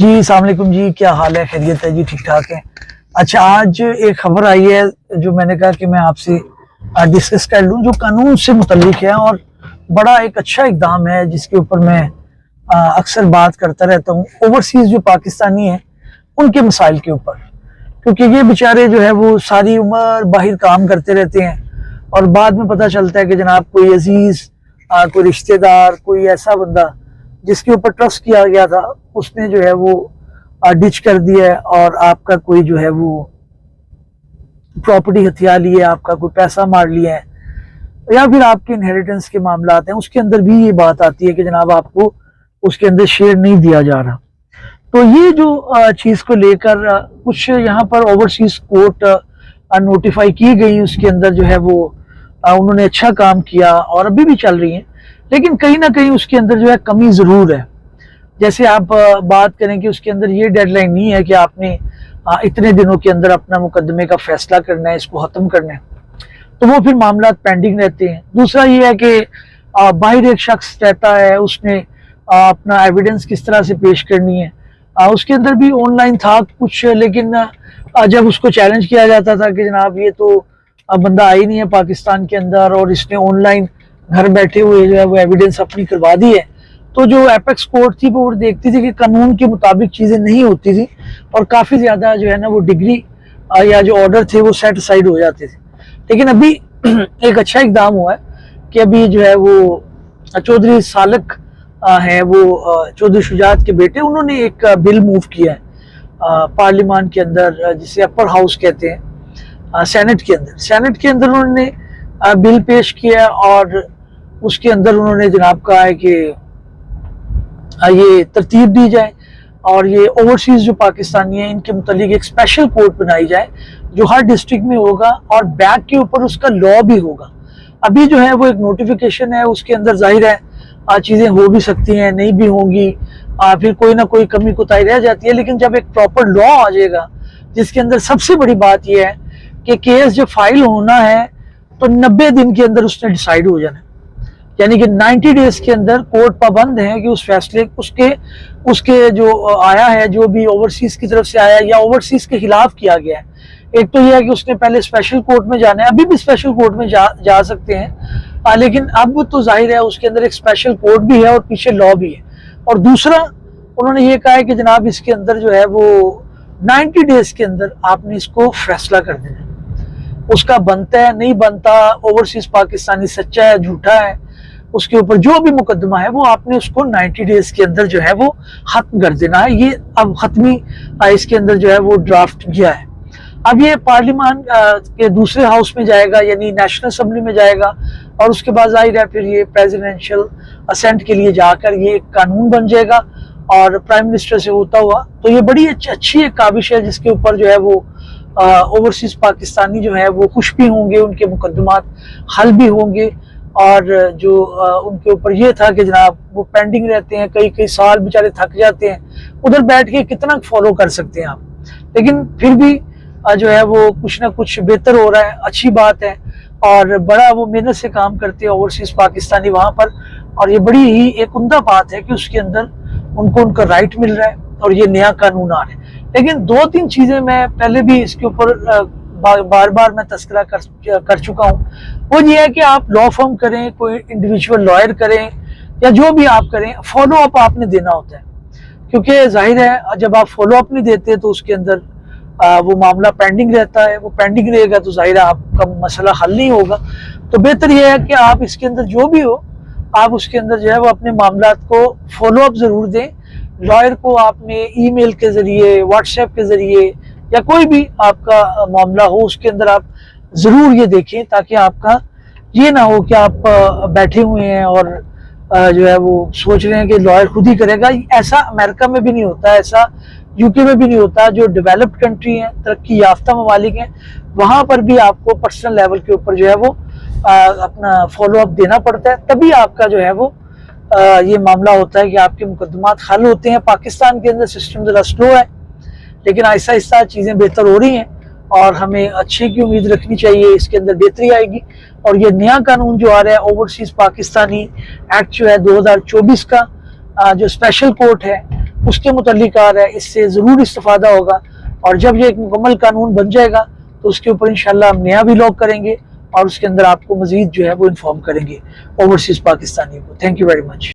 जी अस्सलाम वालेकुम जी, क्या हाल है? खैरियत है जी? ठीक ठाक है। अच्छा, आज एक खबर आई है जो मैंने कहा कि मैं आपसे डिस्कस कर लूं, जो कानून से मुतल्लिक है और बड़ा एक अच्छा इकदाम है जिसके ऊपर मैं अक्सर बात करता रहता हूं। ओवरसीज जो पाकिस्तानी हैं उनके मसाइल के ऊपर, क्योंकि ये बेचारे जो है वो सारी उम्र बाहर काम करते रहते हैं और बाद में पता चलता है कि जनाब कोई अजीज, कोई रिश्तेदार, कोई ऐसा बंदा जिसके ऊपर ट्रस्ट किया गया था उसने जो है वो डिच कर दिया है और आपका कोई जो है वो प्रॉपर्टी हथिया ली है, आपका कोई पैसा मार लिया है, या फिर आपके इनहेरिटेंस के मामला हैं उसके अंदर भी ये बात आती है कि जनाब आपको उसके अंदर शेयर नहीं दिया जा रहा। तो ये जो चीज को लेकर कुछ यहाँ पर ओवरसीज कोर्ट नोटिफाई की गई, उसके अंदर जो है वो उन्होंने अच्छा काम किया और अभी भी चल रही है, लेकिन कहीं ना कहीं उसके अंदर जो है कमी जरूर है। जैसे आप बात करें कि उसके अंदर ये डेडलाइन नहीं है कि आपने इतने दिनों के अंदर अपना मुकदमे का फैसला करना है, इसको खत्म करना है, तो वो फिर मामला पेंडिंग रहते हैं। दूसरा ये है कि बाहर एक शख्स रहता है, उसने अपना एविडेंस किस तरह से पेश करनी है, उसके अंदर भी ऑनलाइन था कुछ, लेकिन जब उसको चैलेंज किया जाता था कि जनाब ये तो बंदा आई नहीं है पाकिस्तान के अंदर और इसने ऑनलाइन घर बैठे हुए जो है वो एविडेंस अपनी करवा दी है, तो जो एपेक्स कोर्ट थी वो देखती थी कि कानून के मुताबिक चीज़ें नहीं होती थी और काफ़ी ज़्यादा जो है ना वो डिग्री या जो ऑर्डर थे वो सेट साइड हो जाते थे। लेकिन अभी एक अच्छा इकदाम हुआ है कि अभी जो है वो चौधरी सालक हैं, वो चौधरी शुजात के बेटे, उन्होंने एक बिल मूव किया है पार्लियामान के अंदर, जिसे अपर हाउस कहते हैं, सेनेट के अंदर उन्होंने बिल पेश किया और उसके अंदर उन्होंने जनाब कहा है कि ये तरतीब दी जाए और ये ओवरसीज जो पाकिस्तानी हैं इनके मुतालिक एक स्पेशल कोर्ट बनाई जाए जो हर डिस्ट्रिक्ट में होगा और बैक के ऊपर उसका लॉ भी होगा। अभी जो है वो एक नोटिफिकेशन है, उसके अंदर जाहिर है चीज़ें हो भी सकती हैं, नहीं भी होंगी, फिर कोई ना कोई कमी कोताही रह जाती है, लेकिन जब एक प्रॉपर लॉ आ जाएगा जिसके अंदर सबसे बड़ी बात यह है कि केस जब फाइल होना है तो 90 दिन के अंदर उसने डिसाइड हो जाना है, यानी कि 90 डेज के अंदर कोर्ट पाबंद है कि उस फैसले उसके जो आया है, जो भी ओवरसीज की तरफ से आया है या ओवरसीज के खिलाफ किया गया है, एक तो यह है कि उसने पहले स्पेशल कोर्ट में जाना है, अभी भी स्पेशल कोर्ट में जा सकते हैं, लेकिन अब तो जाहिर है उसके अंदर एक स्पेशल कोर्ट भी है और पीछे लॉ भी है। और दूसरा उन्होंने ये कहा है कि जनाब इसके अंदर जो है वो 90 डेज के अंदर आपने इसको फैसला कर देना है, उसका बनता है नहीं बनता, ओवरसीज पाकिस्तानी सच्चा है झूठा है, उसके ऊपर जो भी मुकदमा है वो आपने उसको 90 डेज के अंदर जो है वो खत्म कर देना है। ये अब खत्मी इसके अंदर जो है वो ड्राफ्ट किया है। अब ये पार्लियामान के दूसरे हाउस में जाएगा, यानी नेशनल असेंबली में जाएगा और उसके बाद जाहिर है फिर ये प्रेसिडेंशियल असेंट के लिए जाकर ये एक कानून बन जाएगा और प्राइम मिनिस्टर से होता हुआ, तो ये बड़ी अच्छी एक काबिश है जिसके ऊपर जो है वो ओवरसीज पाकिस्तानी जो है वो खुश भी होंगे, उनके मुकदमात हल भी होंगे। और जो उनके ऊपर ये था कि जनाब वो पेंडिंग रहते हैं, कई साल बेचारे थक जाते हैं, उधर बैठ के कितना फॉलो कर सकते हैं आप, लेकिन फिर भी जो है वो कुछ ना कुछ बेहतर हो रहा है, अच्छी बात है और बड़ा वो मेहनत से काम करते हैं ओवरसीज पाकिस्तानी वहाँ पर, और ये बड़ी ही एक उम्दा बात है कि उसके अंदर उनको उनका राइट मिल रहा है और ये नया कानून आ रहा है। लेकिन 2-3 चीज़ें मैं पहले भी इसके ऊपर बार बार मैं तस्करा कर चुका हूँ, वो ये है कि आप लॉ फर्म करें, कोई इंडिविजुअल लॉयर करें या जो भी आप करें, फॉलो अप आपने देना होता है, क्योंकि जाहिर है जब आप फॉलो अप नहीं देते तो उसके अंदर वो मामला पेंडिंग रहता है, वो पेंडिंग रहेगा तो जाहिर है आपका मसला हल नहीं होगा। तो बेहतर यह है कि आप इसके अंदर जो भी हो आप उसके अंदर जो है वो अपने मामला को फॉलो अप जरूर दें। लॉयर को आपने ईमेल के जरिए, व्हाट्सएप के जरिए या कोई भी आपका मामला हो उसके अंदर आप जरूर ये देखें, ताकि आपका ये ना हो कि आप बैठे हुए हैं और जो है वो सोच रहे हैं कि लॉयर खुद ही करेगा। ऐसा अमेरिका में भी नहीं होता, ऐसा यूके में भी नहीं होता। जो डेवलप्ड कंट्री हैं, तरक्की याफ्ता ममालिक हैं, वहाँ पर भी आपको पर्सनल लेवल के ऊपर जो है वो अपना फॉलो अप देना पड़ता है, तभी आपका जो है वो ये मामला होता है कि आपके मुकदमात हल होते हैं। पाकिस्तान के अंदर सिस्टम ज़रा स्लो है, लेकिन आहिस्ता आहिस्ता चीज़ें बेहतर हो रही हैं और हमें अच्छे की उम्मीद रखनी चाहिए, इसके अंदर बेहतरी आएगी। और ये नया कानून जो आ रहा है ओवरसीज पाकिस्तानी एक्ट जो है 2024 का, जो स्पेशल कोर्ट है उसके मुतल्लिक आ रहा है, इससे ज़रूर इस्तेफादा होगा। और जब ये एक मुकम्मल कानून बन जाएगा तो उसके ऊपर इंशाल्लाह हम नया भी लॉग करेंगे और उसके अंदर आपको मजीद जो है वो इन्फॉर्म करेंगे ओवरसीज़ पाकिस्तानी को। Thank you very much.